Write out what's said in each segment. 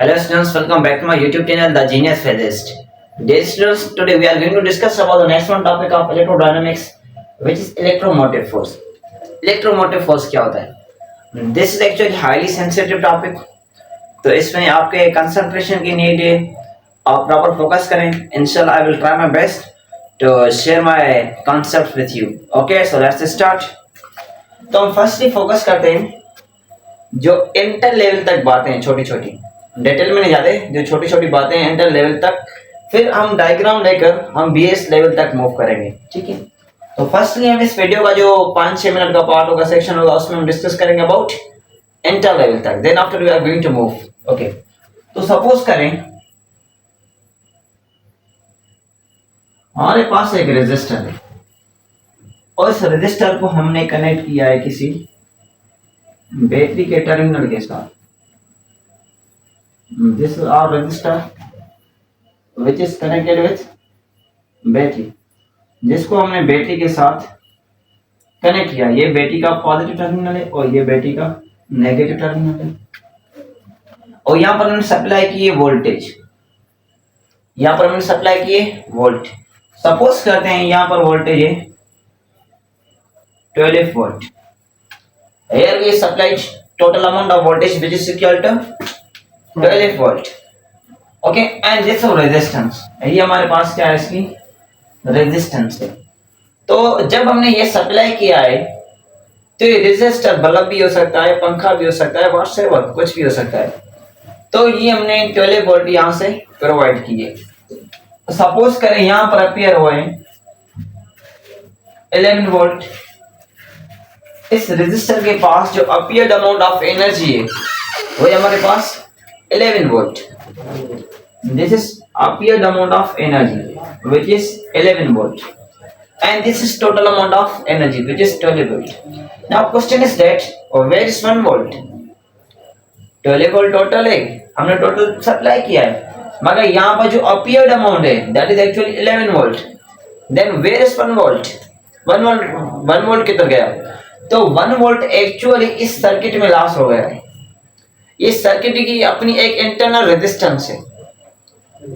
Hello students, welcome back to my YouTube channel, The Genius Physicist. Dear students, today we are going to discuss about the next one topic of electrodynamics, which is electromotive force. Electromotive force क्या होता है? This is actually highly sensitive topic. तो इसमें आपके concentration की need है. आप proper focus करें. Inshallah, I will try my best to share my concepts with you. Okay, so let's start. तो हम firstly focus करते हैं जो इंटर लेवल तक बातें हैं, छोटी छोटी डिटेल में नहीं जाते, जो छोटी छोटी बातें हैं इंटर लेवल तक, फिर हम डायग्राम लेकर हम बीएस लेवल तक मूव करेंगे. ठीक है, तो फर्स्टली हम इस वीडियो का जो 5-6 मिनट का पार्ट होगा, सेक्शन होगा, उसमें हम डिस्कस करेंगे अबाउट इंटर लेवल तक. Then after we are going to move. Okay, तो सपोज करें हमारे पास एक रेजिस्टर है और इस रेजिस्टर को हमने कनेक्ट किया है किसी बैटरी के टर्मिनल के साथ. This is our resistor which is connected with battery, जिसको हमने बैटरी के साथ कनेक्ट किया. ये बैटरी का पॉजिटिव टर्मिनल है और ये बैटरी का नेगेटिव टर्मिनल है. और यहाँ पर हमने सप्लाई किए वोल्टेज, यहाँ पर हमने सप्लाई किए वोल्ट. सपोज करते हैं यहाँ पर वोल्टेज है 12 volt. Here we supplied total amount of voltage which is equal to 12 volt. Okay, and this is resistance. ये हमारे पास क्या है, इसकी रेजिस्टेंस है. तो जब हमने ये सप्लाई किया है तो ये रेजिस्टर बल्ब भी हो सकता है, पंखा भी हो सकता है, व्हाटएवर कुछ भी हो सकता है. तो ये हमने 12 वोल्ट यहाँ से प्रोवाइड किए. सपोज करें यहाँ पर अपीयर हुए 11 वोल्ट. इस रेजिस्टर के पास जो अपीयर्ड अमाउंट ऑफ एनर्जी है वो है हमारे पास 11 volt. This is appeared amount of energy which is 11 volt and this is total amount of energy which is 12 volt. Now question is that where is 1 volt. 12 volt total है, हमने total supply किया है, मगर यहाँ पर जो appeared amount है that is actually 11 volt. Then where is 1 volt. 1 volt किधर गया? तो 1 वोल्ट एक्चुअली इस सर्किट में लॉस हो गया है. इस सर्किट की अपनी एक इंटरनल रेजिस्टेंस है,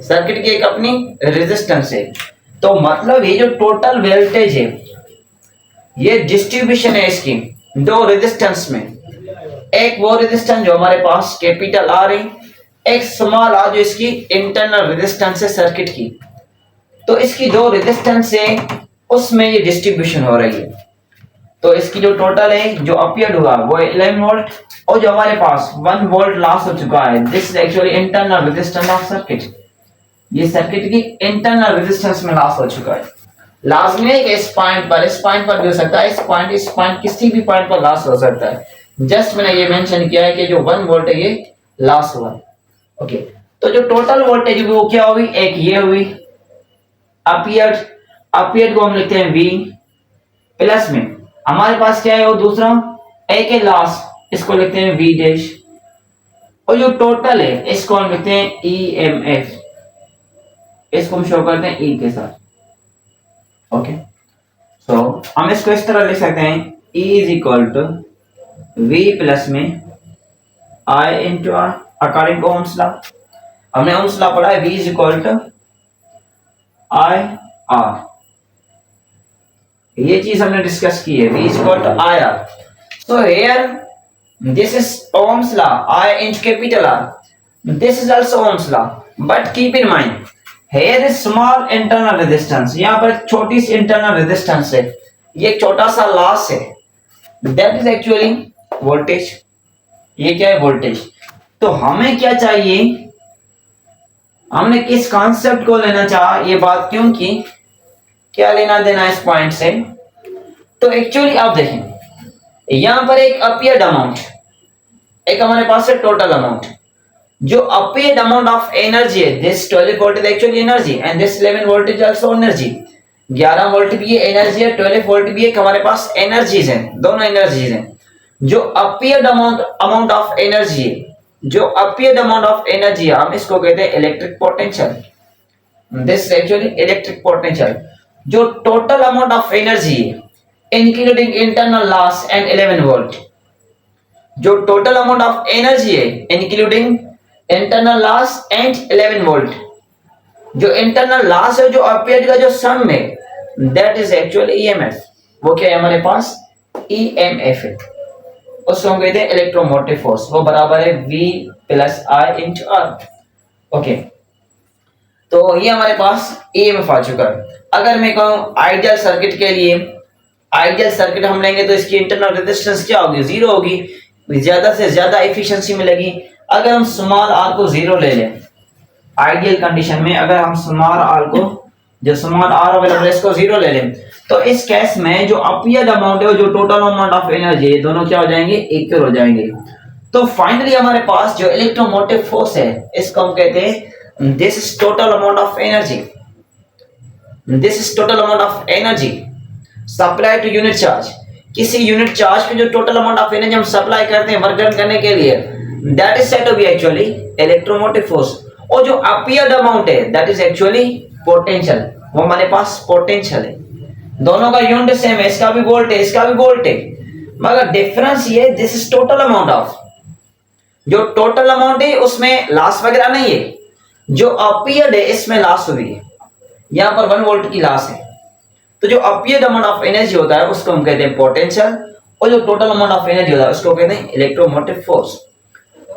सर्किट की एक अपनी रेजिस्टेंस है. तो मतलब ये जो टोटल वोल्टेज है ये डिस्ट्रीब्यूशन है इसकी दो रेजिस्टेंस में. एक वो रेजिस्टेंस जो हमारे पास कैपिटल आर है, एक स्मॉल आर जो इसकी इंटरनल रेजिस्टेंस है सर्किट की. तो इसकी दो रेजिस्टेंस है, उसमें ये डिस्ट्रीब्यूशन हो रही है. तो इसकी जो टोटल है जो अपीयर्ड हुआ वो 11 वोल्ट और जो हमारे पास 1 वोल्ट लॉस हो चुका है this is actually internal resistance of circuit. ये सर्किट की इंटरनल रेजिस्टेंस में लॉस हो चुका है. लाजमी है कि इस पॉइंट पर भी हो सकता है, इस पॉइंट किसी भी पॉइंट पर लॉस हो सकता है. जस्ट मैंने ये मेंशन किया है कि जो 1 वोल्ट है ये लॉस हुआ. ओके, तो जो टोटल वोल्टेज वो क्या हुई, एक ये हुई अपीयर्ड को हम लिखते हैं V प्लस में हमारे पास क्या है वो दूसरा एक है लॉस, इसको लिखते हैं V डैश. और जो टोटल है इसको हम लिखते हैं EMF, इसको हम शो करते हैं E के साथ. ओके, सो हम इसको इस तरह लिख सकते हैं E is equal to V plus में I into R according to Ohm's law. हमने ओम्स लॉ पढ़ा है, V is equal to I R. ये चीज हमने डिस्कस की है, V is equal to IR. So here this is Ohm's law, I into capital R. This is also Ohm's law, but keep in mind here is small internal resistance. यहाँ पर छोटी सी internal resistance है, ये छोटा सा loss है, that is actually voltage. ये क्या है voltage. तो हमें क्या चाहिए, हमने किस कॉन्सेप्ट को लेना चाहा ये बात, क्योंकि क्या लेना देना इस पॉइंट से. तो एक्चुअली आप देखें यहां पर एक अपीयर्ड अमाउंट, एक हमारे पास है टोटल अमाउंट. जो अपीयर्ड अमाउंट ऑफ एनर्जी है this 12 volt is actually energy and this 11 volt is also energy. 11 volt भी ये एनर्जी है, 12 वोल्ट भी एक हमारे पास एनर्जीज हैं, दोनों एनर्जीज हैं. जो अपीयर्ड अमाउंट ऑफ एनर्जी है, जो अपीयर्ड अमाउंट ऑफ एनर्जी है, हम इसको कहते हैं electric potential. This actually electric potential. जो टोटल अमाउंट ऑफ एनर्जी है including internal loss and 11 volt, जो टोटल अमाउंट ऑफ एनर्जी है including internal loss and 11 volt. जो इंटरनल लॉस है, जो अपियर्ड का जो सम है, दैट इज एक्चुअल ईएमएफ। वो क्या है हमारे पास? ईएमएफ है। उसको हम कहते हैं इलेक्ट्रोमोटिव फोर्स। वो बराबर है V plus I into R. Okay, तो ये हमारे पास ईएमएफ आ चुका है। अगर मैं कहूं आइडियल सर्किट के लिए, आइडियल सर्किट हम लेंगे तो इसकी इंटरनल रेजिस्टेंस क्या होगी? जीरो होगी, ज्यादा से ज्यादा एफिशिएंसी मिलेगी। अगर हम स्मॉल आर को जीरो ले लें, आइडियल कंडीशन में अगर हम स्मॉल आर को, जो स्मॉल आर अवेलेबल है, इसको जीरो ले लें, तो इस केस में जो अपियर्ड अमाउंट है, जो टोटल अमाउंट ऑफ एनर्जी है, दोनों क्या हो जाएंगे? इक्वल हो जाएंगे। तो फाइनली हमारे पास जो इलेक्ट्रोमोटिव फोर्स है, इसको हम कहते हैं this is total amount of energy, this is total amount of energy supply to unit charge. किसी यूनिट चार्ज पे जो टोटल अमाउंट ऑफ एनर्जी हम सप्लाई करते हैं वर्क डन करने के लिए, that is said to be actually electromotive force. और जो अपियर्ड अमाउंट है, दैट इज एक्चुअली पोटेंशियल। वो हमारे पास पोटेंशियल है। दोनों का यूनिट सेम है, इसका भी वोल्ट है, इसका भी वोल्ट है, मगर डिफरेंस ये this is total amount of, जो टोटल अमाउंट है उसमें लॉस वगैरह नहीं है, जो अपियर्ड है इसमें लॉस हुई है। यहां पर 1 वोल्ट की लॉस है। तो जो अपियर्ड अमाउंट ऑफ एनर्जी होता है उसको हम कहते हैं पोटेंशियल, और जो टोटल अमाउंट ऑफ एनर्जी होता है उसको कहते हैं इलेक्ट्रोमोटिव फोर्स।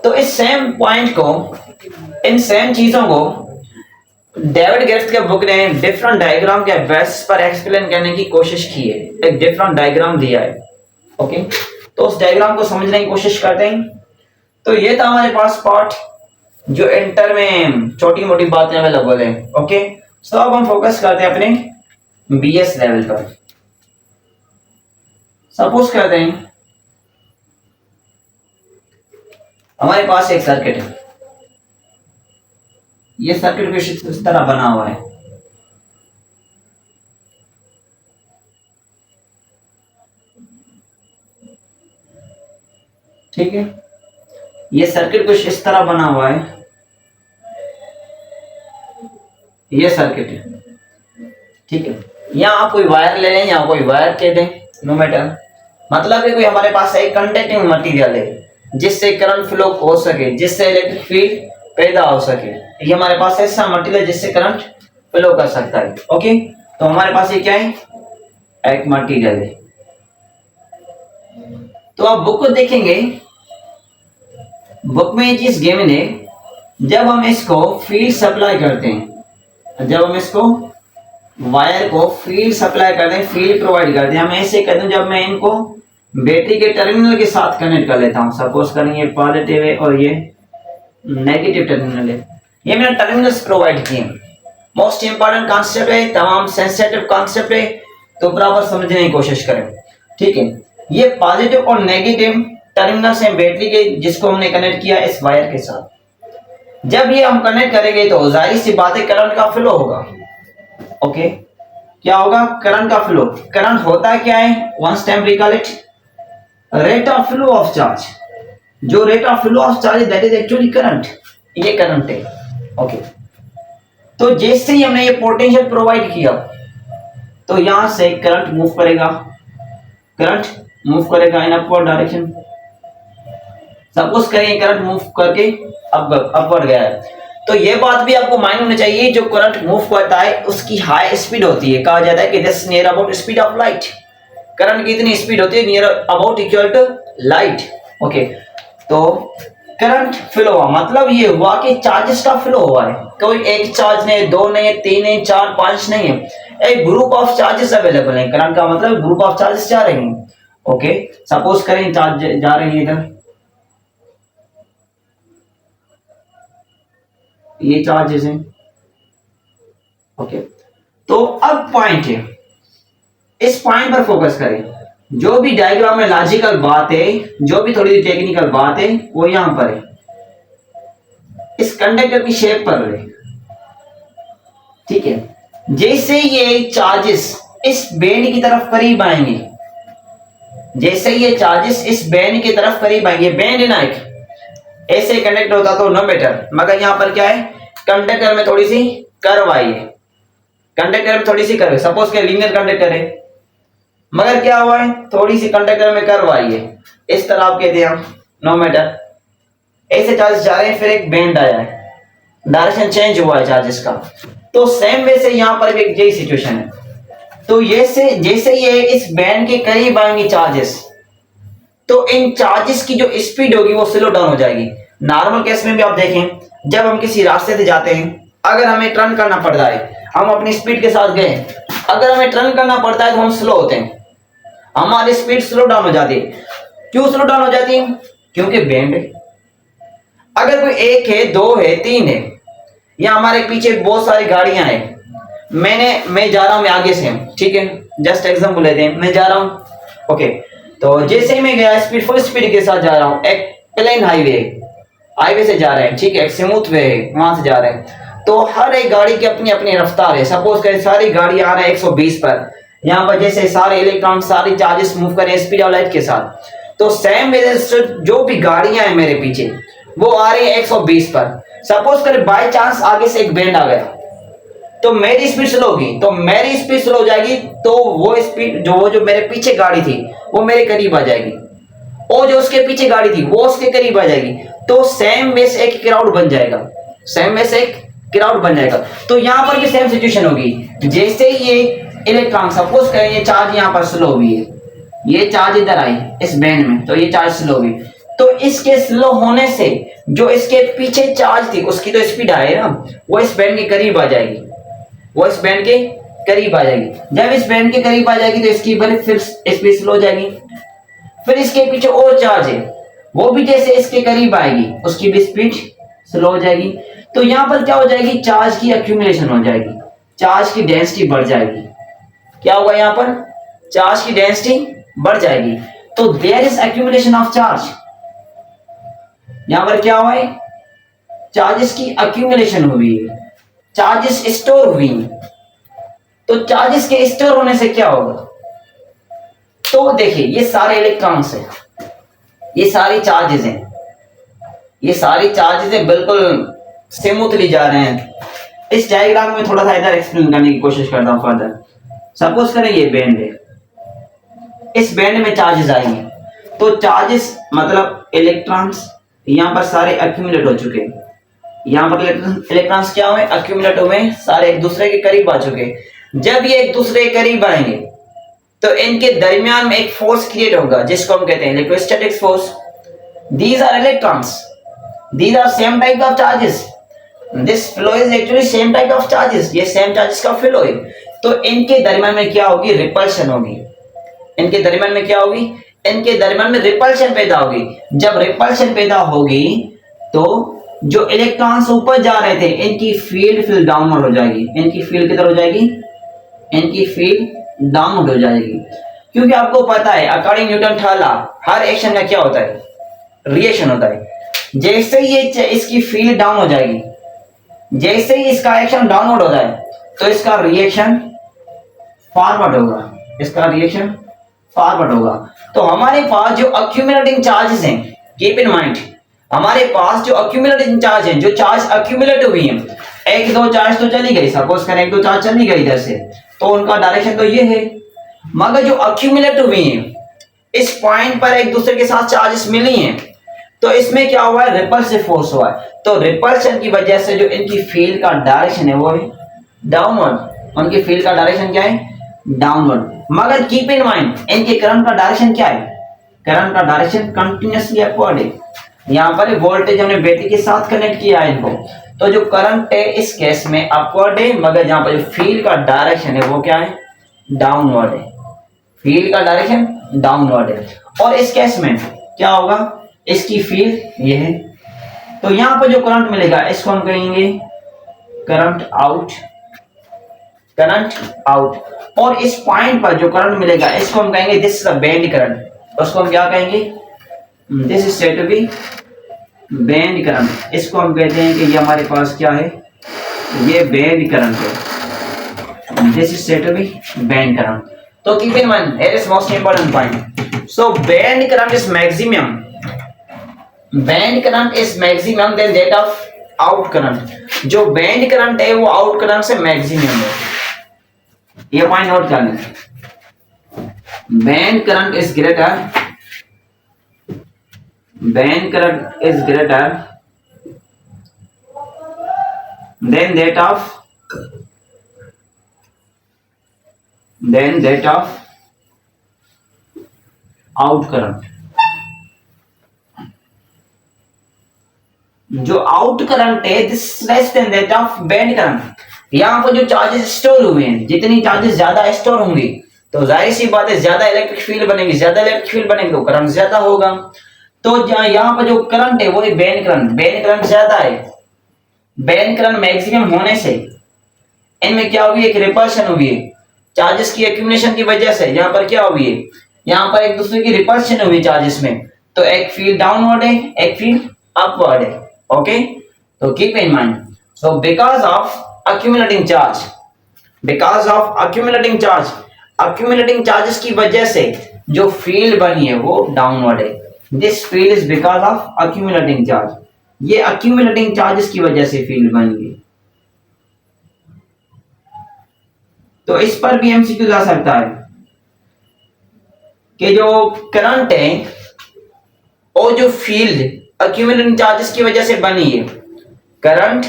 तो इस सेम पॉइंट को, इन सेम चीजों को डेविड गेट्स के बुक ने डिफरेंट डायग्राम के बेस पर एक्सप्लेन करने की कोशिश की है। एक डिफरेंट डायग्राम दिया है। ओके, तो उस डायग्राम को समझने की कोशिश करते हैं। तो ये था हमारे पास पार्ट, जो इंटर में छोटी मोटी बातें अवेलेबल है। ओके, तो अब हम फोकस करते हैं अपने बीएस लेवल पर। सपोज करते हैं हमारे पास एक सर्किट है। ये सर्किट कुछ इस तरह बना हुआ है। ठीक है, ये सर्किट कुछ इस तरह बना हुआ है। ये सर्किट है। ठीक है, यहां आप कोई वायर ले लें या कोई वायर कह दें, नो मैटर। मतलब है कोई हमारे पास एक कंडक्टिंग मटेरियल है जिससे करंट फ्लो हो सके, जिससे इलेक्ट्रिक फील्ड पैदा हो सके। ये हमारे पास ऐसा मटेरियल जिससे करंट फ्लो कर सकता है। ओके, तो हमारे पास ये क्या है? एक मटेरियल है। तो आप बुक को देखेंगे, बुक में ये चीज गिवन है, जब हम इसको फील्ड सप्लाई करते हैं, जब हम इसको वायर को फील्ड सप्लाई करते हैं, फील्ड प्रोवाइड करते हैं, हम ऐसे करते हैं, जब मैं इनको बैटरी के टर्मिनल के साथ कनेक्ट कर लेता हूं, सपोज करेंगे पॉजिटिव है और ये नेगेटिव टर्मिनल है, ये मैंने टर्मिनल्स प्रोवाइड किए। मोस्ट इंपॉर्टेंट कॉन्सेप्ट है, तमाम सेंसिटिव कॉन्सेप्ट है, तो बराबर समझने की कोशिश करें। ठीक है, ये पॉजिटिव और नेगेटिव टर्मिनल्स हैं बैटरी के, जिसको हमने कनेक्ट किया इस वायर के साथ। जब ये हम कनेक्ट करेंगे तो जाहिर सी बात है करंट का फ्लो होगा। ओके, क्या होगा? करंट का फ्लो। करंट होता क्या है? Once time recall it, rate of flow of charge. जो rate of flow of charge that is actually current, ये करंट है। ओके, तो जैसे ही हमने ये पोटेंशियल प्रोवाइड किया तो यहां से करंट मूव करेगा, करंट मूव करेगा इन अपवर्ड डायरेक्शन। सपोज करें करंट मूव करके अपवर्ड गया है, तो ये बात भी आपको माइंड होना चाहिए, जो करंट मूव करता है उसकी हाई स्पीड होती है। कहा जाता है कि this near about speed of light. Current की इतनी स्पीड होती है near about equal to light. Okay, तो करंट फ्लो हुआ, मतलब ये हुआ कि चार्जेस का फ्लो हुआ है। कोई एक चार्ज नहीं, दो नहीं, तीन नहीं, चार पांच नहीं है, एक ग्रुप ऑफ चार्जेस अवेलेबल है। करंट का मतलब ग्रुप ऑफ चार्जेस जा रहे हैं। ओके, सपोज करें चार्ज जा रहे हैं इधर, ये चार्जेस हैं। ओके, तो अब पॉइंट है, इस पॉइंट पर फोकस करें। जो भी डायग्राम में लॉजिकल बात है, जो भी थोड़ी टेक्निकल बात है, वो यहां पर है, इस कंडक्टर की शेप पर है। ठीक है, जैसे ये चार्जेस इस बैंड की तरफ करीब आएंगे, जैसे ये चार्जेस इस बैंड की तरफ करीब आएंगे, बैंड ना एक ऐसे कंडक्टर होता तो नो मैटर, मगर यहां पर क्या है? कंडक्टर में थोड़ी सी कर्व आई है, कंडक्टर में थोड़ी सी कर्व है। सपोज के लीनियर कंडक्टर है, मगर क्या हुआ है? थोड़ी सी कंडक्टर में कर्व आई है, इस तरह आप कहते हैं, नो मैटर। ऐसे चार्जेस जा रहे हैं, फिर एक बैंड आया है, डायरेक्शन चेंज हुआ है चार्जेस का। तो सेम वे से यहाँ पर भी यही सिचुएशन है। तो जैसे जैसे ये इस बैंड के करीब आएंगे चार्जेस, तो इन चार्जेस की जो स्पीड होगी वो स्लो डाउन हो जाएगी। नॉर्मल केस में भी आप देखें, जब हम किसी रास्ते से जाते हैं, अगर हमें टर्न करना पड़ता है, हम अपनी स्पीड के साथ गए, अगर हमें टर्न करना पड़ता है तो हम स्लो होते हैं, हमारी स्पीड स्लो डाउन हो जाती है। क्यों स्लो डाउन हो जाती है? क्योंकि बैंड है। अगर कोई एक है, दो है, तीन है, या हमारे पीछे बहुत सारी गाड़ियां हैं, मैं जा रहा हूं, मैं आगे से, ठीक है, जस्ट एग्जांपल लेते हैं, मैं जा रहा हूं, ओके, तो जैसे ही मैं गया स्पीड, फुल स्पीड के साथ जा रहा हूं, एक प्लेन हाईवे से जा रहे हैं, ठीक है, एक स्मूथ वे है, वहां से जा रहे हैं, तो हर एक गाड़ी की अपनी अपनी रफ्तार है। सपोज करें सारी गाड़ी आ रहे हैं 120 पर, यहाँ पर जैसे सारे इलेक्ट्रॉन, सारी चार्जेस मूव करें स्पीड ऑफ लाइट के साथ, तो सेम वे से जो भी गाड़ियां हैं मेरे पीछे वो आ रही है 120 पर। सपोज करें बाय चांस आगे से एक बैंड आ गया, तो मेरी स्पीड स्लो होगी, तो मेरी स्पीड स्लो हो जाएगी, तो वो स्पीड जो मेरे पीछे गाड़ी थी वो मेरे करीब आ जाएगी, और जो उसके पीछे गाड़ी थी वो उसके करीब आ जाएगी, तो सेम वे से एक क्राउड बन जाएगा, सेम वे से एक क्राउड बन जाएगा। तो यहाँ पर भी सेम सिचुएशन होगी। जैसे ही ये इलेक्ट्रॉन, सपोज करें ये चार्ज यहाँ पर स्लो हुई है, ये चार्ज इधर आई इस बैंड में, तो ये चार्ज स्लो हुई, तो इसके स्लो होने से जो इसके पीछे चार्ज थी उसकी तो स्पीड आए ना, वो इस बैंड के करीब आ जाएगी, वो इस बैंड के करीब आ जाएगी। जब इस बैंड के करीब आ जाएगी तो इसकी फिर स्पीड स्लो हो जाएगी। फिर इसके पीछे और चार्ज है, वो भी जैसे इसके करीब आएगी उसकी भी स्पीड स्लो हो जाएगी। तो यहाँ पर क्या हो जाएगी, चार्ज की एक्यूमुलेशन हो जाएगी, चार्ज की डेंसिटी बढ़ जाएगी। क्या होगा यहाँ पर, चार्ज की डेंसिटी बढ़ जाएगी। तो there is accumulation of charge. यहां पर क्या हुआ है, चार्जेस की एक्यूमुलेशन हुई है, चार्जेस स्टोर हुई है। तो चार्जेस के स्टोर होने से क्या होगा, तो देखिए ये सारे इलेक्ट्रॉन्स हैं, ये सारी चार्जेस हैं, ये सारी चार्जेस हैं, बिल्कुल स्मूथली जा रहे हैं। इस डायग्राम में थोड़ा सा इधर एक्सप्लेन करने की कोशिश करता हूं फर्दर। सपोज करें ये बैंड है, इस बैंड में चार्जेस आएंगे, तो चार्जेस मतलब इलेक्ट्रॉन्स यहाँ पर सारे एक्यूमुलेट हो चुके हैं, यहाँ पर इलेक्ट्रॉन्स क्या हुए, एक्यूमुलेट हुए, सारे एक दूसरे के करीब आ चुके हैं। जब ये एक दूसरे के करीब आएंगे तो इनके दरमियान में एक फोर्स क्रिएट होगा जिसको हम कहते हैं electrostatic force. These are electrons, these are same type of charges, this flow is actually same type of charges, ये सेम चार्जेस का फ्लो है। तो इनके दरमियान में क्या होगी, रिपल्शन होगी। इनके दरमियान में क्या होगी, इनके दरमियान में रिपल्शन पैदा होगी। जब रिपल्शन पैदा होगी तो जो इलेक्ट्रॉन्स ऊपर जा रहे थे इनकी फील्ड डाउनवर्ड हो जाएगी, इनकी फील्ड किधर हो जाएगी, इनकी फील्ड डाउनवर्ड हो जाएगी। क्योंकि आपको पता है अकॉर्डिंग न्यूटन थर्ड लॉ, हर एक्शन का क्या होता है, रिएक्शन होता है। जैसे ही ये इसकी फील्ड डाउन हो जाएगी, जैसे ही इसका एक्शन डाउनवर्ड हो जाए तो इसका रिएक्शन फॉरवर्ड होगा, इसका रिएक्शन फॉरवर्ड होगा। तो हमारे पास जो अक्यूमुलेटिंग चार्जेस हैं, कीप इन माइंड, हमारे पास जो अक्यूमुलेटिंग चार्ज हैं, जो चार्ज अक्यूमुलेट हुई हैं, एक दो चार्ज तो चली गई, सपोज करें एक दो चार्ज चली गई इधर से, तो उनका डायरेक्शन तो ये है। मगर जो अक्यूमुलेट हुई हैं, इस पॉइंट पर एक दूसरे के साथ चार्जेस मिली हैं, तो इसमें क्या हुआ है, रिपल्सिव फोर्स हुआ है। तो रिपल्शन की वजह से जो इनकी फील्ड का डायरेक्शन है वो है डाउनवर्ड, उनकी फील्ड का डायरेक्शन क्या है, डाउनवर्ड। मगर कीप इन माइंड इनके करंट का डायरेक्शन क्या है, करंट का डायरेक्शन कंटिन्यूअसली अपवर्ड है। यहाँ पर वोल्टेज हमने बैटरी के साथ कनेक्ट किया है इनको, तो जो करंट है इस केस में अपवर्ड है, मगर यहाँ पर जो फील्ड का डायरेक्शन है वो क्या है, डाउनवर्ड है, फील्ड का डायरेक्शन डाउनवर्ड है। और इस केस में क्या होगा, इसकी फील्ड ये है, तो यहाँ पर जो करंट मिलेगा इसको हम कहेंगे करंट आउट, करंट आउट। और इस पॉइंट पर जो करंट मिलेगा इसको हम कहेंगे this is a band current, उसको हम क्या कहेंगे, this is said to be band current. इसको हम कहते हैं कि ये हमारे पास क्या है, ये बैंड करंट है, this is said to be band current. तो keep in mind it is most important point. So band current is maximum, band current is maximum then that of out current. जो band current है वो out current से maximum है, ये point note कर लें। Band current is greater when current is greater than that of out current, जो out current है this less than that of band current. यहाँ पर जो चार्जेस स्टोर हुए हैं, जितनी चार्जेस ज्यादा स्टोर होंगी तो जाहिर सी बात है ज्यादा इलेक्ट्रिक फील्ड बनेगी, ज्यादा इलेक्ट्रिक फील्ड बनेगी तो करंट ज्यादा होगा। तो यहाँ पर जो करंट है वो है बैंड करंट, बैंड करंट ज्यादा है। बैंड करंट मैक्सिमम होने से इनमें क्या हुई, एक रिपल्शन हुई है चार्जेस की एक्यूमुलेशन की वजह से। यहाँ पर क्या हुई है, यहाँ पर एक दूसरे की रिपल्शन हुई चार्जेस में, तो एक फील्ड डाउनवर्ड है एक फील्ड अपवर्ड है। ओके, तो keep in mind, so because of accumulating charges की वजह से जो फील्ड बनी है वो डाउनवर्ड है। This field is because of accumulating charge, ये accumulating चार्जेस की वजह से फील्ड बनी है। तो इस पर भी एमसीक्यू जा सकता है कि जो करंट है और जो फील्ड accumulating चार्जेस की वजह से बनी है, करंट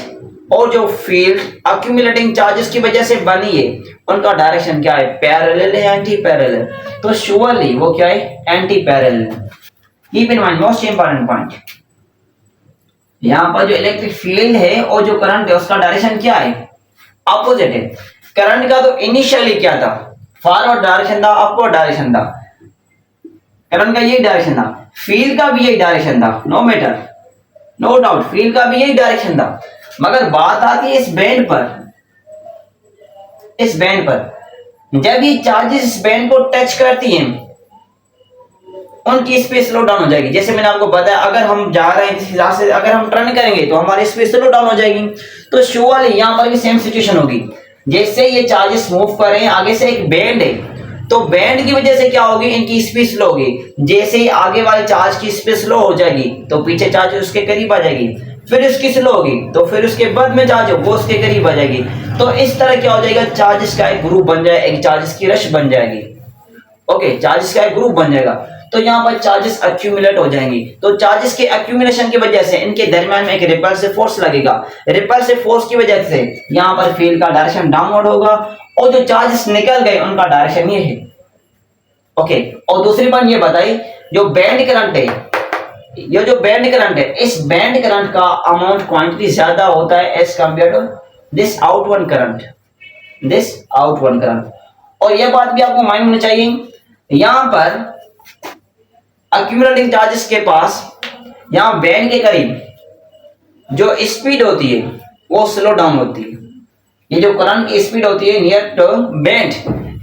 और जो फील्ड accumulating चार्जेस की वजह से बनी है उनका डायरेक्शन क्या है, पैरेलल है एंटी पैरेलल। तो श्योरली वो क्या है, anti parallel. Keep in mind most important point, यहां पर जो इलेक्ट्रिक फील्ड है और जो करंट है उसका डायरेक्शन क्या है, अपोजिट है। करंट का तो इनिशियली क्या था, फॉरवर्ड डायरेक्शन था, अपवर्ड डायरेक्शन था, करंट का यही डायरेक्शन था, फील्ड का भी यही डायरेक्शन था, no matter no doubt field का भी यही डायरेक्शन था। मगर बात आती है इस बैंड पर, जब ये चार्जेस इस बैंड को टच करती हैं उनकी स्पीड स्लो डाउन हो जाएगी। जैसे मैंने आपको बताया अगर हम जा रहे हैं किसी राह से, अगर हम टर्न करेंगे तो हमारी स्पीड स्लो डाउन हो जाएगी। तो श्योरली यहां पर भी सेम सिचुएशन होगी, जैसे ये चार्जेस मूव कर रहे हैं, आगे से एक बैंड है तो बैंड की वजह से क्या होगी, इनकी स्पीड स्लो होगी। जैसे ही आगे वाले चार्ज की स्पीड स्लो हो जाएगी तो पीछे चार्ज उसके करीब आ जाएगी, फिर उसकी स्लो होगी तो फिर उसके बाद में चार्ज वो उसके करीब आ जाएगी। तो इस तरह क्या हो जाएगा, चार्जेस का एक ग्रुप बन जाए, एक चार्जेस की रश बन जाएगी। ओके, चार्जेस का एक ग्रुप बन जाएगा तो यहाँ पर चार्जेस अक्यूमुलेट हो जाएंगी। तो चार्जेस के अक्यूमुलेशन की वजह से इनके दरमियान में एक रिपल्सिव फोर्स लगेगा। रिपल्सिव फोर्स की वजह से यहाँ पर फील्ड का डायरेक्शन डाउनवर्ड होगा और जो चार्जेस निकल गए उनका डायरेक्शन ये है। ओके, और दूसरी बात ये बताई, जो बैंड करंट है, ये जो बैंड करंट है, इस बैंड करंट का अमाउंट क्वांटिटी ज्यादा होता है as compare to this outward current. और यह बात भी आपको माइंड होनी चाहिए, यहां पर अक्यूमुलेटिंग चार्जेस के पास यहां बैंड के करीब जो स्पीड होती है वो स्लो डाउन होती है। ये जो करंट की स्पीड होती है नियर टू बैंड,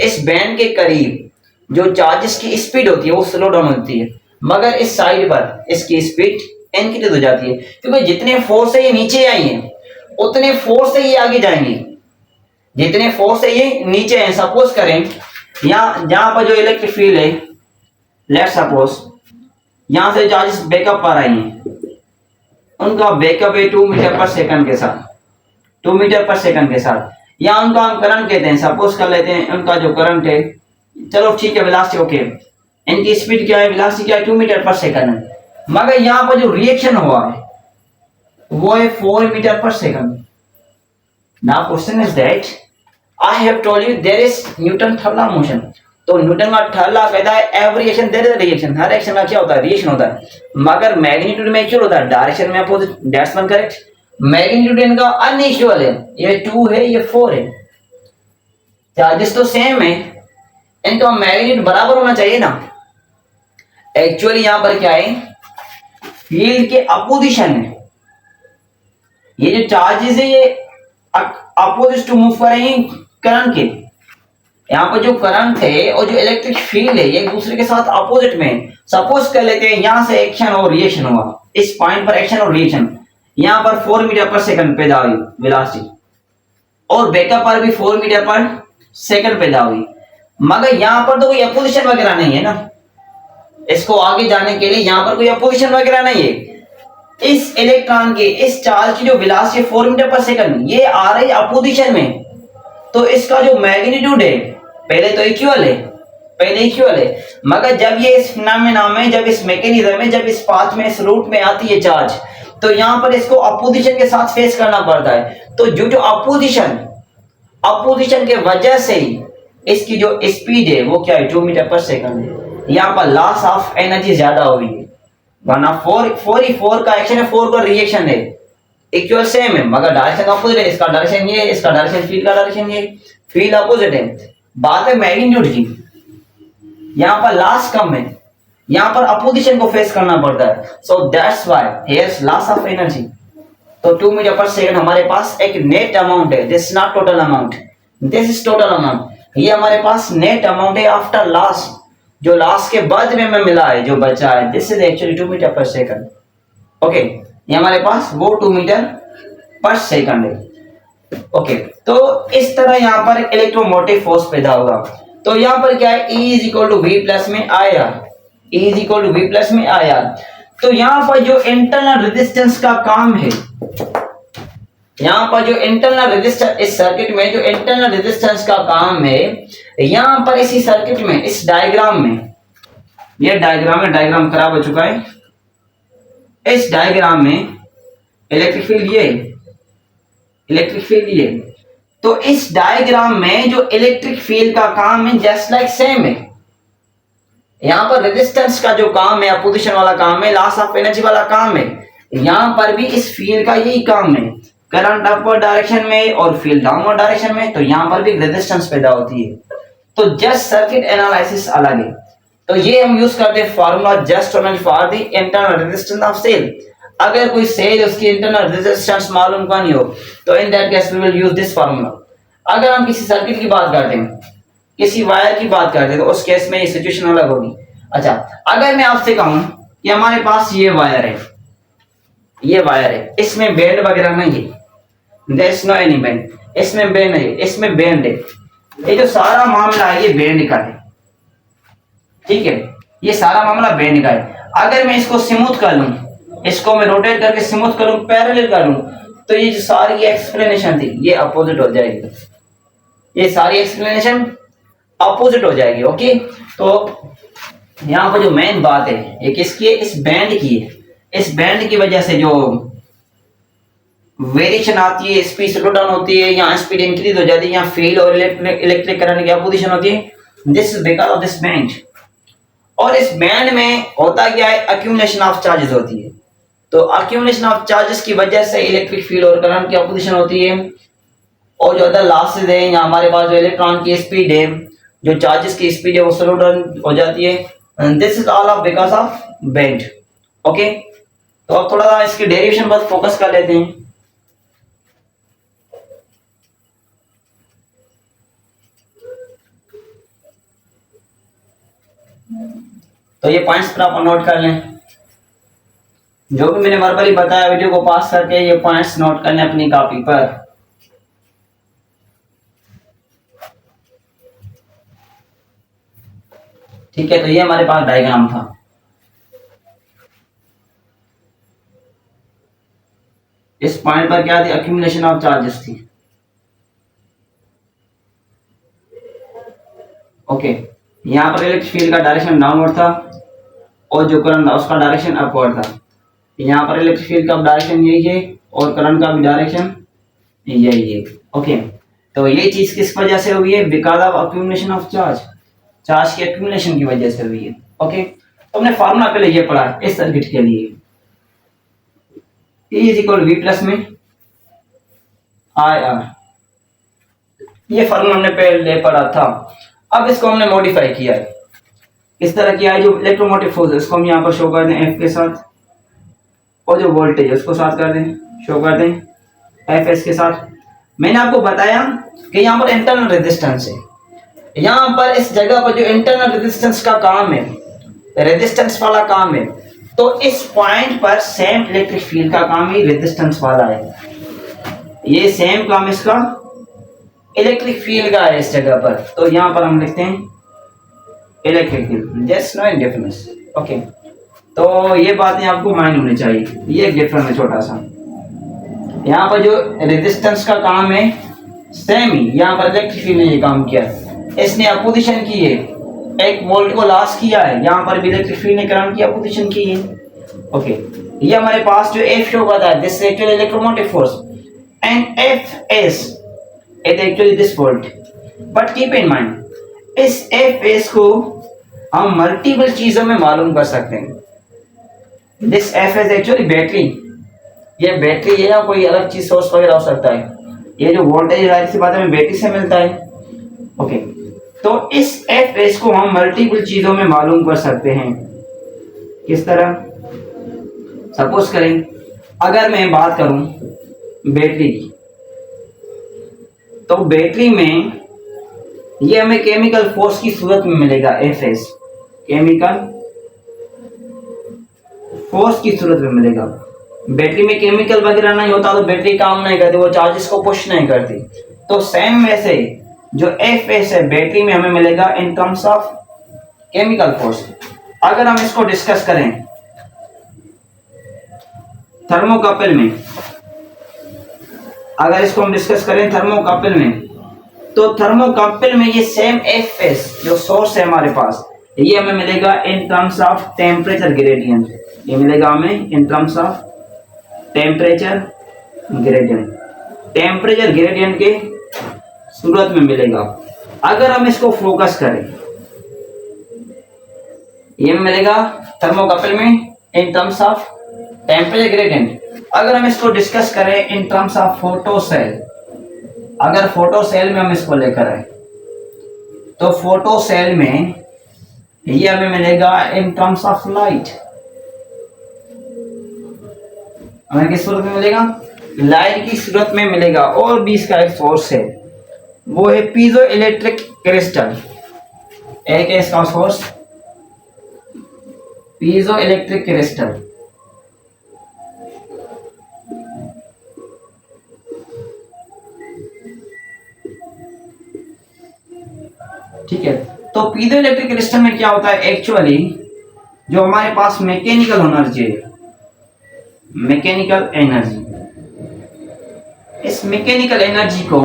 इस बैंड के करीब जो चार्जेस की स्पीड होती है वो स्लो डाउन होती है। मगर इस साइड पर इसकी स्पीड इंक्रीज हो जाती है, क्योंकि जितने फोर्स से ये नीचे आई है उतने फोर्स से ये आगे जाएंगी, जितने फोर्स से ये नीचे है। सपोज करें जहां पर जो इलेक्ट्रिक फील्ड है, लेट्स सपोज यहां से चार्जेस बैकअप पर आई हैं, उनका बैकअप है 2 मीटर पर सेकंड के साथ, 2 मीटर पर सेकंड के साथ। या उनका हम करंट कहते हैं, सपोज कर लेते हैं उनका जो करंट है, चलो ठीक है वेलोसिटी ओके, इनकी स्पीड क्या है, वेलोसिटी क्या है, 2 मीटर पर सेकंड है। मगर यहां पर जो रिएक्शन हुआ है वो है 4 मीटर पर second. Now question is that I have told you there is Newton third law motion. तो न्यूटन का थर्ड लॉ कहता है every action there is a reaction, हर एक्शन का क्या होता है, रिएक्शन होता है। मगर मैग्नीट्यूड में इक्वल होता है, डायरेक्शन में opposite, that's one correct. Magnitude इनका अनइक्वल है, ये 2 है ये 4 है, चार्जेस तो सेम है, इनका मैग्नीट्यूड बराबर होना चाहिए ना। एक्चुअली यहां पर क्या है, फील्ड के अपोजिशन है, ये जो चार्जेस है ये अपोजिट टू मूव कर रहे हैं करंट के। यहाँ पर जो करंट है और जो इलेक्ट्रिक फील्ड है ये एक दूसरे के साथ अपोजिट में। सपोज कर लेते हैं यहां से एक्शन और रिएक्शन हुआ, इस पॉइंट पर एक्शन और रिएक्शन, यहां पर 4 मीटर पर सेकंड पैदा हुई वेलोसिटी और बैकअप पर भी 4 मीटर पर सेकंड पैदा हुई। मगर यहां पर तो कोई अपोजिशन वगैरह नहीं है ना, इसको आगे जाने के लिए यहां पर कोई अपोजिशन वगैरह नहीं है। इस इलेक्ट्रॉन के इस चार्ज की जो वेलोसिटी 4 मीटर पर सेकंड ये आ रही है अपोजिशन में, तो इसका जो मैग्नीट्यूड है पहले तो इक्वल है, पहले इक्वल है, मगर जब ये इस फिनोमेना में, जब इस मैकेनिज्म में, जब इस पाथ में, इस रूट में आती है चार्ज, तो यहाँ पर इसको अपोजिशन के साथ फेस करना पड़ता है। तो जो अपोजिशन के वजह से ही इसकी जो स्पीड है वो क्या है, 2 मीटर पर सेकंड है। यहाँ पर लॉस ऑफ एनर्जी ज्यादा हो रही है, वरना 4 का एक्शन है, 4 का रिएक्शन है, इक्वल सेम है, मगर डायरेक्शन अपोजिट है। इसका डायरेक्शन ये है, इसका डायरेक्शन, फील्ड का डायरेक्शन ये, फील्ड अपोजिट है। बात है मैग्नीट्यूड की, यहाँ पर लॉस कम है, यहाँ पर अपोजिशन को फेस करना पड़ता है। So that's why here is loss of energy. तो 2 मीटर पर सेकंड हमारे पास एक नेट अमाउंट है, this is not total amount, this is total amount. ये हमारे पास नेट अमाउंट है आफ्टर लॉस, जो लॉस के बाद में हमें मिला है, जो बचा है, दिस इज एक्चुअली 2 मीटर पर सेकंड। ओके, ये हमारे पास वो 2 मीटर पर सेकंड है। ओके, तो इस तरह यहाँ पर इलेक्ट्रोमोटिव फोर्स पैदा होगा। तो यहाँ पर क्या है, E is equal to V plus में IR, E is equal to V plus में IR। तो यहाँ पर जो इंटरनल रेजिस्टेंस का काम है, यहाँ पर जो इंटरनल रेजिस्टेंस, इस सर्किट में जो इंटरनल रेजिस्टेंस का काम है, यहाँ पर इसी सर्किट में, इस डायग्राम में, ये डायग्राम है, डायग्राम खराब हो चुका है, इस डायग्राम में इलेक्ट्रिक फील्ड ये, इलेक्ट्रिक फील्ड ये। तो इस डायग्राम में जो इलेक्ट्रिक फील्ड का काम है जस्ट लाइक सेम है। यहाँ पर रेजिस्टेंस का जो काम है, अपोजिशन वाला काम है, लॉस ऑफ एनर्जी वाला काम है, यहाँ पर भी इस फील्ड का यही काम है, करंट अपवर्ड डायरेक्शन में और फील्ड डाउनवर्ड डायरेक्शन में। तो यहाँ पर भी रेजिस्टेंस पैदा होती है। तो जस्ट सर्किट एनालिसिस अलग है। तो ये हम यूज करते हैं formula just only for the internal resistance of cell. अगर कोई सेल उसकी इंटरनल रेजिस्टेंस मालूम का नहीं हो, तो in that case we will use this formula. अगर हम किसी सर्किट की बात करते हैं, किसी वायर की बात करते हैं, तो उस केस में ये सिचुएशन अलग होगी। अच्छा, अगर मैं आपसे कहूं कि हमारे पास ये वायर है, ये वायर है, इसमें बैंड वगैरह नहीं है, there is no any band, इसमें बैंड नहीं है, इसमें बैंड है, ये जो सारा मामला है ये बैंड का है, ठीक है, ये सारा मामला बैंड का है। अगर मैं इसको स्मूथ कर लूं, इसको मैं रोटेट करके स्मूथ करूं, पैरेलल करूं, तो ये जो सारी एक्सप्लेनेशन थी ये अपोजिट हो जाएगी, ये सारी एक्सप्लेनेशन अपोजिट हो जाएगी। ओके, तो यहाँ पर जो मेन बात है ये किसकी है, इस बैंड की है। इस बैंड की वजह से जो वेरिएशन आती है, स्पीड स्लो डाउन होती है, यहाँ स्पीड इंक्रीज हो जाती है, यहाँ फील्ड और इलेक्ट्रिक करंट की अपोजिशन होती है, this is because of this band. और इस बैंड में होता क्या है, अक्यूमुलेशन ऑफ चार्जेस होती है। तो अक्यूमुलेशन ऑफ चार्जेस की वजह से इलेक्ट्रिक फील्ड और करंट की अपोजिशन होती है, और जो अदर लॉसेस है, यहाँ हमारे पास जो इलेक्ट्रॉन की स्पीड है, जो चार्जेस की स्पीड है वो स्लो डाउन हो जाती है, and this is all of because of band. Okay, तो अब थोड़ा सा इसकी डेरिवेशन पर फोकस कर लेते हैं। तो ये पॉइंट्स पर आप नोट कर लें, जो भी मैंने वर्बली बताया, वीडियो को पास करके ये पॉइंट्स नोट कर लें अपनी कॉपी पर। ठीक है, तो ये हमारे पास डायग्राम था। इस पॉइंट पर क्या थी, अक्यूमुलेशन ऑफ चार्जेस थी। ओके, यहाँ पर इलेक्ट्रिक फील्ड का डायरेक्शन डाउनवर्ड था, और जो करंट था उसका डायरेक्शन अपवर्ड था। यहाँ पर इलेक्ट्रिक फील्ड का डायरेक्शन यही है, और करंट का भी डायरेक्शन यही है। ओके, तो ये चीज किस वजह से हुई है, because of accumulation of charge, charge की अक्यूमुलेशन की वजह से हुई है। ओके, तो हमने फार्मूला पहले ये पढ़ा इस सर्किट के लिए, E is equal V plus में IR, ये फार्मूला हमने पहले पढ़ा था। अब इसको हमने मॉडिफाई किया है, इस तरह किया है, जो इलेक्ट्रोमोटिव फोर्स है उसको हम यहाँ पर शो कर दें F के साथ, और जो वोल्टेज है उसको साथ कर दें, शो कर दें Fs के साथ। मैंने आपको बताया कि यहाँ पर इंटरनल रेजिस्टेंस है, यहाँ पर इस जगह पर जो इंटरनल रेजिस्टेंस का काम है, रेजिस्टेंस वाला काम है, तो इस पॉइंट पर सेम इलेक्ट्रिक फील्ड का काम ही रेजिस्टेंस वाला है, ये सेम काम इसका इलेक्ट्रिक फील्ड का है इस जगह पर। तो यहाँ पर हम लिखते हैं electric field, just no in difference. Okay, तो ये बातें आपको माइंड होनी चाहिए, ये एक डिफरेंस है छोटा सा। यहाँ पर जो रेजिस्टेंस का काम है सेम ही, यहाँ पर इलेक्ट्रिक फील्ड ने ये काम किया, इसने अपोजिशन की है, एक वोल्ट को लॉस किया है, यहाँ पर भी इलेक्ट्रिक फील्ड ने करंट की अपोजिशन की है। ओके, ये हमारे पास जो F शो करता है, this actually electromotive force and F is actually this volt. But keep in mind इस F इज को हम मल्टीपल चीजों में मालूम कर सकते हैं। This F is actually battery, ये बैटरी है या कोई अलग चीज सोर्स वगैरह हो सकता है। ये जो वोल्टेज जाहिर सी बात है हमें बैटरी से मिलता है। ओके, तो इस एफ एस को हम मल्टीपल चीजों में मालूम कर सकते हैं। किस तरह? सपोज करें अगर मैं बात करूं बैटरी की, तो बैटरी में ये हमें केमिकल फोर्स की सूरत में मिलेगा। एफ एस केमिकल फोर्स की सूरत में मिलेगा। बैटरी में केमिकल वगैरह नहीं होता तो बैटरी काम नहीं करती, वो चार्जेस को पुश नहीं करती। तो सेम वैसे जो एफ एस है बैटरी में हमें मिलेगा इन टर्म्स ऑफ केमिकल फोर्स। अगर हम इसको डिस्कस करें थर्मोकपल में, अगर इसको हम डिस्कस करें थर्मोकपल में, तो थर्मोकपल में ये सेम एफ एस जो सोर्स है हमारे पास, ये हमें मिलेगा इन टर्म्स ऑफ टेम्परेचर ग्रेडियंट। ये मिलेगा हमें इन terms of temperature gradient, temperature gradient के सूरत में मिलेगा। अगर हम इसको फोकस करें, ये मिलेगा थर्मोकपल में in terms of temperature gradient. अगर हम इसको डिस्कस करें in terms of photo cell, अगर फोटो सेल में हम इसको लेकर आए तो फोटो सेल में ये हमें मिलेगा इन टर्म्स ऑफ लाइट। हमें किस सूरत में मिलेगा? लाइट की सूरत में मिलेगा। और भी इसका एक सोर्स है, वो है पीजो इलेक्ट्रिक क्रिस्टल। एक है इसका सोर्स पीजो इलेक्ट्रिक क्रिस्टल। ठीक है, तो पीजो इलेक्ट्रिक क्रिस्टल में क्या होता है एक्चुअली, जो हमारे पास मैकेनिकल एनर्जी है, मैकेनिकल एनर्जी, इस मैकेनिकल एनर्जी को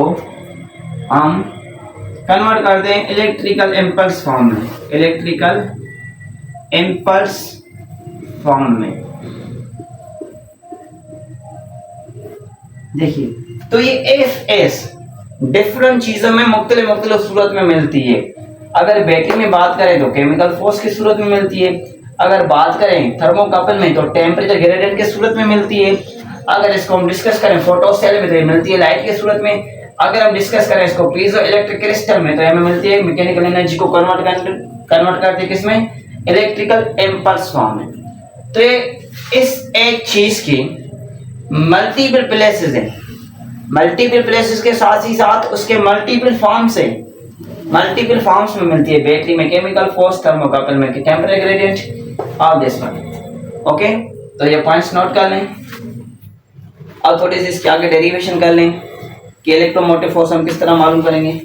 हम कन्वर्ट कर दें इलेक्ट्रिकल इम्पल्स फॉर्म में, इलेक्ट्रिकल इम्पल्स फॉर्म में। देखिए, तो ये एफ एस डिफरेंट चीजों में मुख्तलिफ सूरत में मिलती है। अगर बैटरी में बात करें तो केमिकल फोर्स की सूरत में मिलती है। अगर बात करें थर्मोकपल में तो टेम्परेचर ग्रेडियंट की सूरत में मिलती है। अगर इसको हम डिस्कस करें फोटो सेल में तो ये मिलती है लाइट की सूरत में। अगर हम डिस्कस करें इसको पीजो इलेक्ट्रिक क्रिस्टल में तो हमें मिलती है मैकेनिकल एनर्जी को कन्वर्ट करते हैं किसमें? इलेक्ट्रिकल इम्पल्स फॉर्म में। तो ये इस एक चीज की मल्टीपल प्लेसेस है, मल्टीपल प्लेसेस के साथ ही साथ उसके मल्टीपल फॉर्म्स है, मल्टीपल फॉर्म्स में मिलती है। बैटरी में केमिकल फोर्स, थर्मोकपल में temperature gradient, all this one. Okay, तो ये पॉइंट्स नोट कर लें। अब थोड़ी सी इसके आगे डेरिवेशन कर लें कि इलेक्ट्रोमोटिव फोर्स हम किस तरह मालूम करेंगे।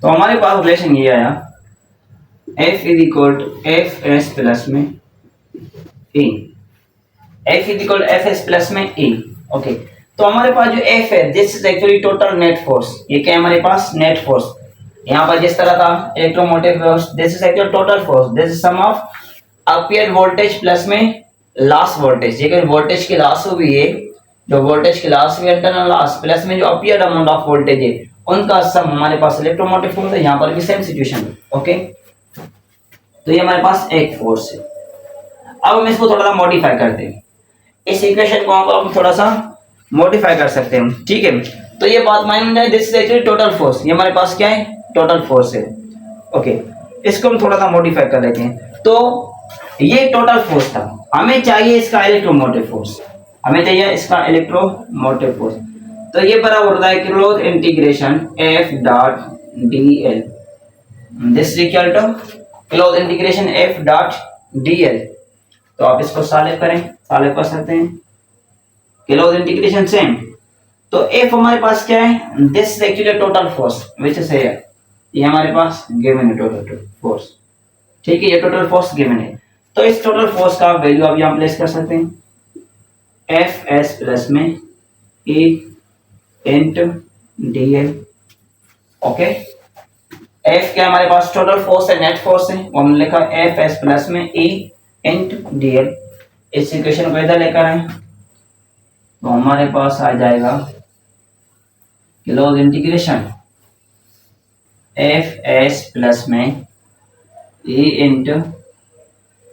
तो हमारे पास रिलेशन ये आया F is equal to F S plus में E, F is equal to F S plus में E। ओके, तो हमारे पास जो F है this is actually total net force. ये क्या है हमारे पास? Net force. यहाँ पर जिस तरह था electromotive force, this is actual total force, this is sum of appear voltage plus में लॉस वोल्टेज। ये वोल्टेज की लॉस हुई है, जो वोल्टेज की लॉस हुई इंटरनल लॉस प्लस में जो अपियर अमाउंट ऑफ वोल्टेज है उनका सम हमारे पास इलेक्ट्रोमोटिव फोर्स है। यहाँ पर भी सेम सिचुएशन है। ओके, तो ये हमारे पास एक फोर्स है। अब हम इसको थोड़ा सा मॉडिफाई करते हैं, इस इक्वेशन को हम थोड़ा सा मॉडिफाई कर सकते हैं। ठीक है, तो ये बात मान जाए this is actually total force. ये हमारे पास क्या है? टोटल फोर्स है। ओके, इसको हम थोड़ा सा मॉडिफाई कर लेते हैं। तो ये टोटल फोर्स था, हमें चाहिए इसका इलेक्ट्रोमोटिव फोर्स, हमें चाहिए इसका इलेक्ट्रोमोटिव फोर्स। तो ये बराबर होता है close integration F dot D L, this equal to close integration F dot D L. तो आप इसको सॉल्व करें, सॉल्व कर सकते हैं क्लोज इंटीग्रेशन सेम। तो एफ हमारे पास क्या है? This actually total force which is here, ये हमारे पास गिवन है टोटल फोर्स, ठीक है, ये टोटल फोर्स गिवन है। तो इस टोटल फोर्स का वैल्यू आप यहाँ प्लेस कर सकते हैं, एफ एस प्लस में E into D L. Okay, F क्या हमारे पास टोटल फोर्स है, नेट फोर्स है, वो हमने लिखा एफ एस प्लस में ई इंटू डी एल। इस इक्वेशन को इधर लेकर आए तो हमारे पास आ जाएगा close integration F S plus में E into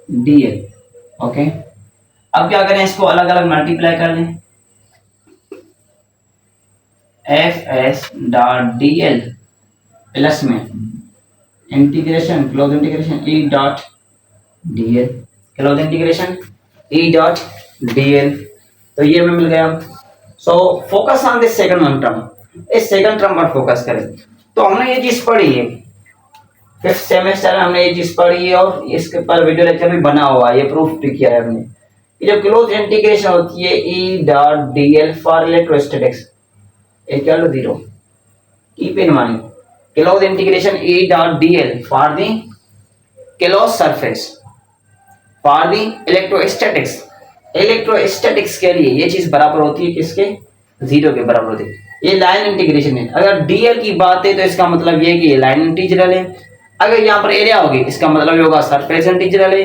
D L. Okay, अब क्या करें, इसको अलग अलग मल्टीप्लाई कर लें, F S dot D L plus में integration close integration E dot D L, close integration E dot D L. तो ये हमें मिल गया। So focus on this second one term, इस सेकंड टर्म पर फोकस करें। तो हमने ये चीज पढ़ी है, फिफ्थ सेमेस्टर में हमने ये चीज पढ़ी है और इसके ऊपर वीडियो लेक्चर भी बना हुआ है, ये प्रूफ भी किया है हमने। ये जो क्लोज इंटीग्रेशन होती है E dot D L for electrostatics equal to 0। Keep in mind close integration E dot D L for the close surface for the electrostatics. Electrostatics के लिए ये चीज बराबर होती है किसके, 0 के बराबर होती है। ये लाइन इंटीग्रेशन है। अगर डीएल की बात है तो इसका मतलब ये कि ये लाइन इंटीग्रल है। अगर यहाँ पर एरिया होगी इसका मतलब ये होगा सरफेस इंटीग्रल है।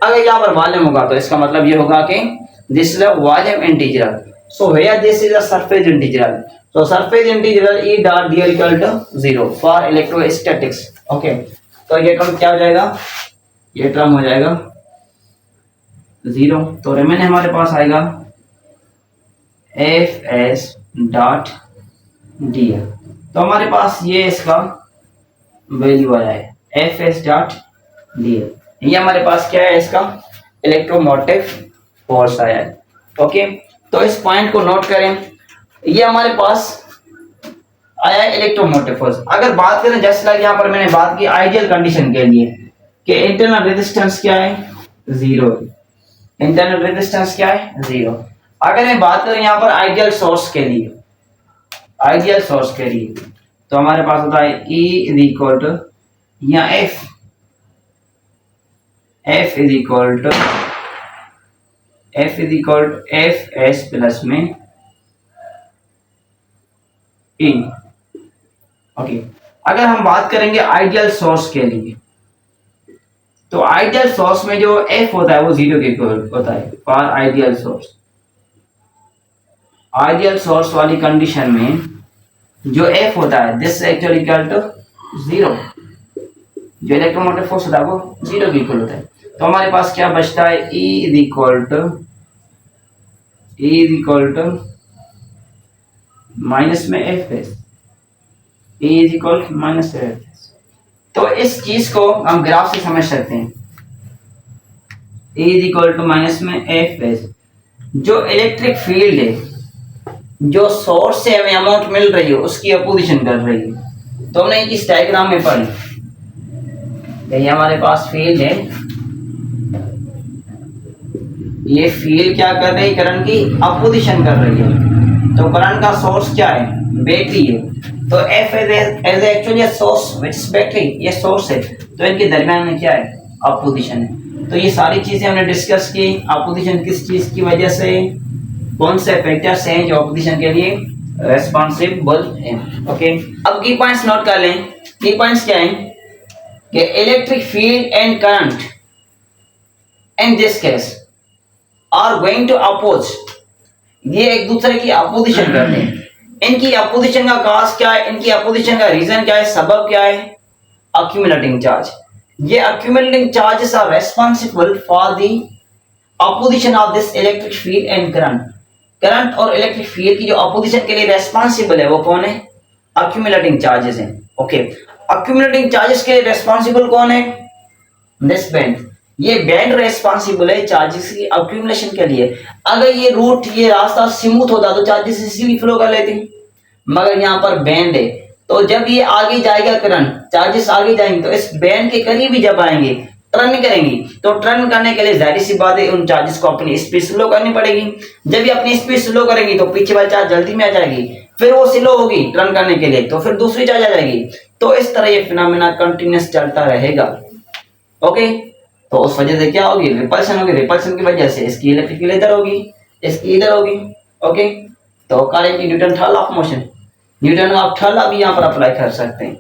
अगर यहाँ पर वॉल्यूम होगा तो इसका मतलब ये होगा कि this is a volume integral. So here this is a surface integral. So surface integral E dot D L equal to 0 for electrostatics. Okay, तो ये टर्म क्या हो जाएगा, ये टर्म हो जाएगा 0। तो रिमेन हमारे पास आएगा F S dot D L. तो हमारे पास ये इसका वैल्यू आया है F S dot D L. ये हमारे पास क्या है, इसका इलेक्ट्रोमोटिव फोर्स आया है। ओके, तो इस पॉइंट को नोट करें, ये हमारे पास आया है इलेक्ट्रोमोटिव फोर्स। अगर बात करें जैसे लाइक यहाँ पर मैंने बात की आइडियल कंडीशन के लिए कि इंटरनल रेजिस्टेंस क्या है, 0। इंटरनल रेजिस्टेंस क्या है, 0। अगर मैं बात करें यहाँ पर आइडियल सोर्स के लिए, आइडियल सोर्स के लिए तो हमारे पास होता है E इज इक्वल टू या F is equal to F S plus में इन। ओके, अगर हम बात करेंगे आइडियल सोर्स के लिए तो आइडियल सोर्स में जो F होता है वो 0 के इक्वल होता है for ideal source. Ideal source वाली कंडीशन में जो F होता है दिस एक्चुअली इक्वल टू 0। जो इलेक्ट्रोमोटिव फोर्स होता है वो 0 के इक्वल होता है। तो हमारे पास क्या बचता है, E is equal to minus में F S, E is equal minus F S. तो इस चीज को हम ग्राफ से समझ सकते हैं, E is equal to minus में एफ एस। जो इलेक्ट्रिक फील्ड है जो सोर्स से हमें अमाउंट मिल रही है उसकी अपोजिशन कर रही है। तो हमने इस डायग्राम में पढ़ी, ये हमारे पास फील्ड है, ये फील्ड क्या कर रही है, करंट की अपोजिशन कर रही है। तो करंट का सोर्स क्या है, बैटरी है। तो F as actually source which is battery, ये सोर्स है। तो इनके दरमियान में क्या है, अपोजिशन है। तो ये सारी चीजें हमने डिस्कस की। अपोजिशन किस चीज की वजह से, कौन से फैक्टर्स हैं जो अपोजिशन के लिए रेस्पॉन्सिबल हैं। ओके, अब की पॉइंट्स नोट कर लें। की पॉइंट्स क्या हैं कि electric field and current in this case are going to oppose, ये एक दूसरे की अपोजिशन करते हैं। इनकी अपोजिशन का काज क्या है, इनकी अपोजिशन का रीजन क्या है, सबब क्या है, अक्यूमुलेटिंग चार्ज। ये accumulating charges are responsible for the opposition of this electric field and current. Current और इलेक्ट्रिक फील्ड की जो अपोजिशन के लिए रेस्पॉन्सिबल है वो कौन है, अक्यूमुलेटिंग चार्जेस हैं। ओके, अक्यूमुलेटिंग चार्जेस के लिए रेस्पॉन्सिबल कौन है, दिस बैंड। ये बैंड रेस्पॉन्सिबल है चार्जेस की अक्यूमुलेशन के लिए। अगर ये रूट, ये रास्ता स्मूथ होता तो चार्जेस इजीली फ्लो कर लेते, मगर यहाँ पर बैंड है। तो जब ये आगे जाएगा करंट, चार्जेस आगे जाएंगे तो इस बैंड के करीब ही जब आएंगे टर्न करेंगी, तो टर्न करने के लिए जाहिर सी बात है उन चार्जेस को अपनी स्पीड स्लो करनी पड़ेगी। जब ये अपनी स्पीड स्लो करेंगी तो पीछे वाली चार्ज जल्दी में आ जाएगी, फिर वो स्लो होगी टर्न करने के लिए, तो फिर दूसरी चार्ज आ जाएगी, तो इस तरह ये फिनोमेना कंटिन्यूस चलता रहेगा। ओके, तो उस वजह से क्या होगी, रिपल्शन होगी। रिपल्शन की वजह से इसकी इलेक्ट्रिक फील्ड इधर होगी, इसकी इधर होगी। ओके, तो according to Newton third law of motion, Newton of third law भी यहाँ पर अप्लाई कर सकते हैं।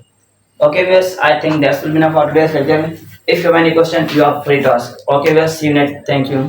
Okay viewers, I think that's will be enough for today's lecture. If you have any question, you are free to ask. Okay viewers, see you next. Thank you.